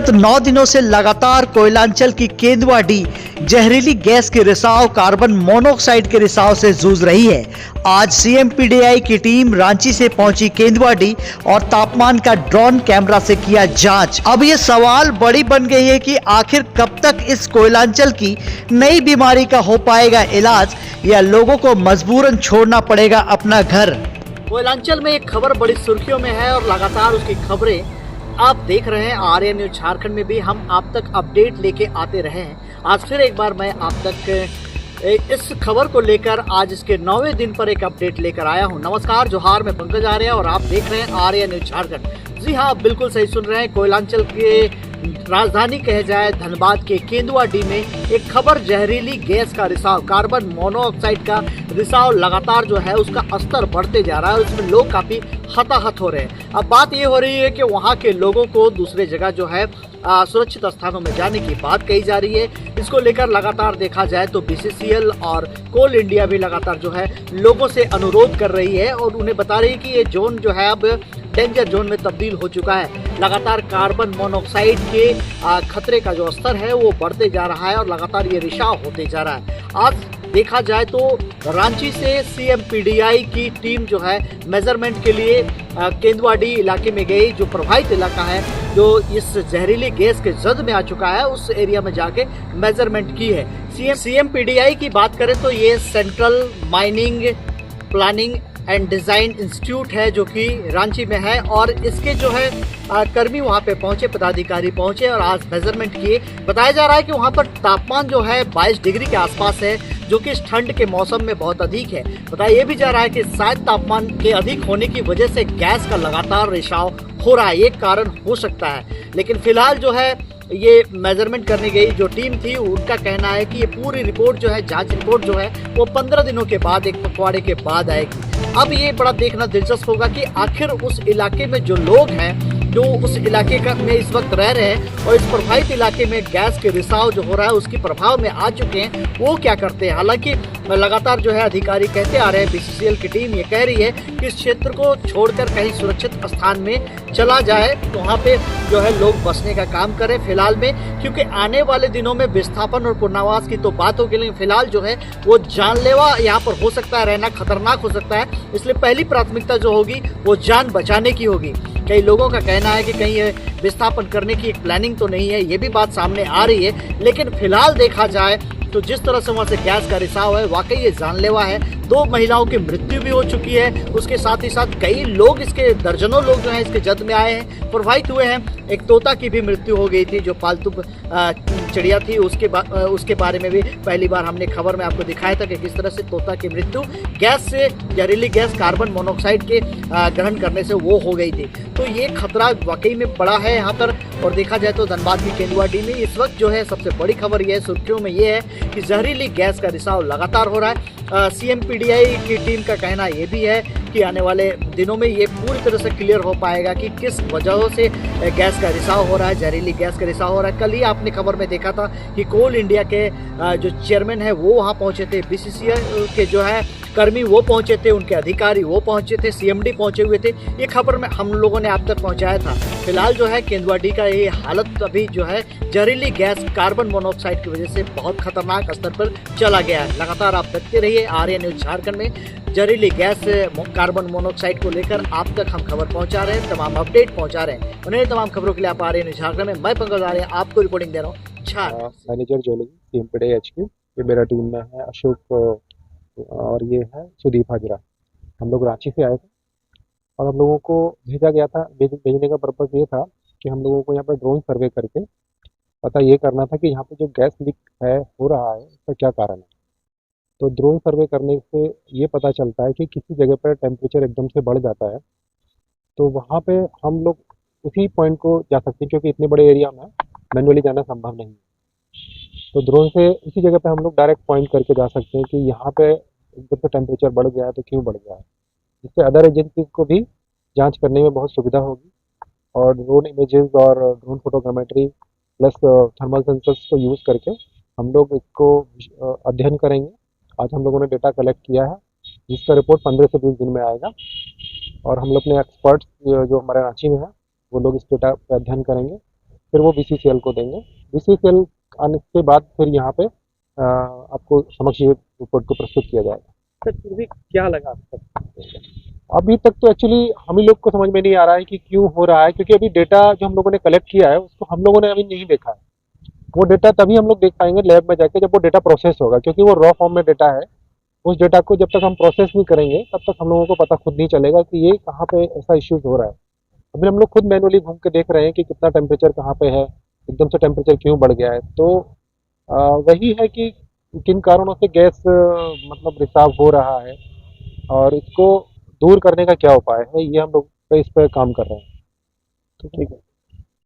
विगत 9 दिनों से लगातार कोयलांचल की केंदुआडीह जहरीली गैस के रिसाव कार्बन मोनोऑक्साइड के रिसाव से जूझ रही है। आज सीएमपीडीआई की टीम रांची से पहुंची केंदुआडीह और तापमान का ड्रोन कैमरा से किया जांच। अब ये सवाल बड़ी बन गई है कि आखिर कब तक इस कोयलांचल की नई बीमारी का हो पाएगा इलाज, या लोगों को मजबूरन छोड़ना पड़ेगा अपना घर। कोयलांचल में एक खबर बड़ी सुर्खियों में है और लगातार उसकी खबरें आप देख रहे हैं। आर्य न्यूज झारखंड में भी हम आप तक अपडेट लेके आते रहे हैं। आज फिर एक बार मैं आप तक इस खबर को लेकर आज इसके 9वें दिन पर एक अपडेट लेकर आया हूं। नमस्कार, जोहार, मैं पंकज आर्य और आप देख रहे हैं आर्य न्यूज झारखंड। जी हाँ, आप बिल्कुल सही सुन रहे हैं। कोयलांचल के राजधानी कहे जाए धनबाद के केंदुआडीह में एक खबर जहरीली गैस का रिसाव, कार्बन मोनोऑक्साइड का रिसाव लगातार जो है उसका स्तर बढ़ते जा रहा है। उसमें लोग काफी हताहत हो रहे हैं। अब बात ये हो रही है कि वहाँ के लोगों को दूसरे जगह जो है सुरक्षित स्थानों में जाने की बात कही जा रही है। इसको लेकर लगातार देखा जाए तो बीसीसीएल और कोल इंडिया भी लगातार जो है लोगों से अनुरोध कर रही है और उन्हें बता रही है कि ये जोन जो है अब डेंजर जोन में तब्दील हो चुका है। लगातार कार्बन मोनोऑक्साइड के खतरे का जो स्तर है वो बढ़ते जा रहा है और लगातार ये रिसाव होते जा रहा है। आज देखा जाए तो रांची से सीएमपीडीआई की टीम जो है मेजरमेंट के लिए केंदुआडीह इलाके में गई, जो प्रभावित इलाका है, जो इस जहरीली गैस के जद में आ चुका है, उस एरिया में जाके मेजरमेंट की है। सीएमपीडीआई की बात करें तो ये central mining planning and design institute है जो कि रांची में है और इसके जो है कर्मी वहां पे पहुंचे, पदाधिकारी पहुंचे और आज मेजरमेंट किए। बताया जा रहा है कि वहां पर तापमान जो है 22 डिग्री के आसपास है, जो कि इस ठंड के मौसम में बहुत अधिक है। बताया ये भी जा रहा है कि शायद तापमान के अधिक होने की वजह से गैस का लगातार रिसाव हो रहा है, ये कारण हो सकता है। लेकिन फिलहाल जो है ये मेजरमेंट करने गई जो टीम थी, उनका कहना है कि ये पूरी रिपोर्ट जो है, जांच रिपोर्ट जो है वो 15 दिनों के बाद, एक पखवाड़े के बाद आएगी। अब ये बड़ा देखना दिलचस्प होगा कि आखिर उस इलाके में जो लोग हैं, जो उस इलाके का में इस वक्त रह रहे हैं और इस प्रभावित इलाके में गैस के रिसाव जो हो रहा है उसके प्रभाव में आ चुके हैं, वो क्या करते हैं। हालांकि लगातार जो है अधिकारी कहते आ रहे हैं, बीसीसीएल की टीम ये कह रही है कि इस क्षेत्र को छोड़कर कहीं सुरक्षित स्थान में चला जाए, तो वहाँ पे जो है लोग बसने का काम करें फिलहाल में, क्योंकि आने वाले दिनों में विस्थापन और पुनर्वास की तो बात होगी, लेकिन फिलहाल जो है वो जानलेवा यहाँ पर हो सकता है, रहना खतरनाक हो सकता है। इसलिए पहली प्राथमिकता जो होगी वो जान बचाने की होगी। कई लोगों का कहना है कि कहीं विस्थापन करने की एक प्लानिंग तो नहीं है, ये भी बात सामने आ रही है। लेकिन फिलहाल देखा जाए तो जिस तरह से वहाँ से गैस का रिसाव है, वाकई ये जानलेवा है। 2 महिलाओं की मृत्यु भी हो चुकी है, उसके साथ ही साथ कई लोग, इसके दर्जनों लोग जो हैं इसके जद में आए हैं, प्रभावित हुए हैं। एक तोता की भी मृत्यु हो गई थी जो पालतू चिड़िया थी, उसके बारे में भी पहली बार हमने खबर में आपको दिखाया था कि किस तरह से तोता की मृत्यु गैस से, जहरीली गैस कार्बन मोनोऑक्साइड के ग्रहण करने से वो हो गई थी। तो ये खतरा वाकई में बड़ा है यहाँ पर। और देखा जाए तो धनबाद की केंदुआडीह में इस वक्त जो है सबसे बड़ी खबर ये है, सुर्खियों में ये है कि जहरीली गैस का रिसाव लगातार हो रहा है। सीएमपीडीआई की टीम का कहना ये भी है कि आने वाले दिनों में ये पूरी तरह से क्लियर हो पाएगा कि किस वजहों से गैस का रिसाव हो रहा है, जहरीली गैस का रिसाव हो रहा है। कल ही आपने खबर में देखा था कि कोल इंडिया के जो चेयरमैन है वो वहाँ पहुँचे थे, बीसीसीएल के जो है कर्मी वो पहुंचे थे, उनके अधिकारी वो पहुंचे थे, सीएमडी पहुंचे हुए थे। ये खबर में हम लोगों ने आप तक पहुंचाया था। फिलहाल जो है केंदुआडीह का ये हालत अभी जो है जहरीली गैस कार्बन मोनोऑक्साइड की वजह से बहुत खतरनाक स्तर पर चला गया है। लगातार आप देखते रहिए आर्य न्यूज झारखंड में जहरीली गैस कार्बन मोनोऑक्साइड को लेकर आप तक हम खबर पहुंचा रहे हैं, तमाम अपडेट पहुंचा रहे हैं। उन्हें तमाम खबरों के लिए आप आर्य न्यूज झारखंड में, मैं पंकज आर्य आपको रिपोर्टिंग दे रहा हूँ। मैनेजर जोलगी सीएमपीडीआई HQ, ये मेरा टीम में है अशोक और ये है सुदीप हाजरा। हम लोग रांची से आए थे और हम लोगों को भेजा गया था। भेजने का पर्पज़ ये था कि हम लोगों को यहाँ पर ड्रोन सर्वे करके पता ये करना था कि यहाँ पे जो गैस लीक है हो रहा है उसका क्या कारण है। तो ड्रोन सर्वे करने से ये पता चलता है कि किसी जगह पर टेम्परेचर एकदम से बढ़ जाता है, तो वहाँ पे हम लोग उसी पॉइंट को जा सकते हैं, क्योंकि इतने बड़े एरिया में मैनुअली जाना संभव नहीं है। तो ड्रोन से उसी जगह पे हम लोग डायरेक्ट पॉइंट करके जा सकते हैं कि यहाँ पे एकदम से टेम्परेचर बढ़ गया है तो क्यों बढ़ गया है। इससे अदर एजेंसीज को भी जांच करने में बहुत सुविधा होगी और ड्रोन इमेजेस और drone photogrammetry plus thermal sensors को यूज़ करके हम लोग इसको अध्ययन करेंगे। आज हम लोगों ने डेटा कलेक्ट किया है, जिसका रिपोर्ट 15 से 20 दिन में आएगा और हम लोग अपने एक्सपर्ट्स जो हमारे रांची में है वो लोग इस डेटा पर अध्ययन करेंगे। फिर वो BCCL को देंगे। BCCL आने के बाद फिर यहाँ पे आपको समक्ष ये रिपोर्ट को प्रस्तुत किया जाएगा। सर फिर भी क्या लगा अब तक? अभी तक तो एक्चुअली हम ही लोग को समझ में नहीं आ रहा है कि क्यों हो रहा है, क्योंकि अभी डेटा जो हम लोगों ने कलेक्ट किया है उसको हम लोगों ने अभी नहीं देखा है। वो डेटा तभी हम लोग देख पाएंगे लैब में जाके जब वो डेटा प्रोसेस होगा, क्योंकि वो रॉ फॉर्म में डेटा है। उस डेटा को जब तक हम प्रोसेस नहीं करेंगे तब तक हम लोगों को पता खुद नहीं चलेगा कि ये कहाँ पे ऐसा इश्यूज हो रहा है। अभी हम लोग खुद मैनुअली घूम के देख रहे हैं कि कितना टेम्परेचर कहाँ पे है, एकदम से टेम्परेचर क्यों बढ़ गया है। तो वही है कि किन कारणों से गैस मतलब रिसाव हो रहा है और इसको दूर करने का क्या उपाय है, ये हम लोग इस पर काम कर रहे हैं। ठीक है।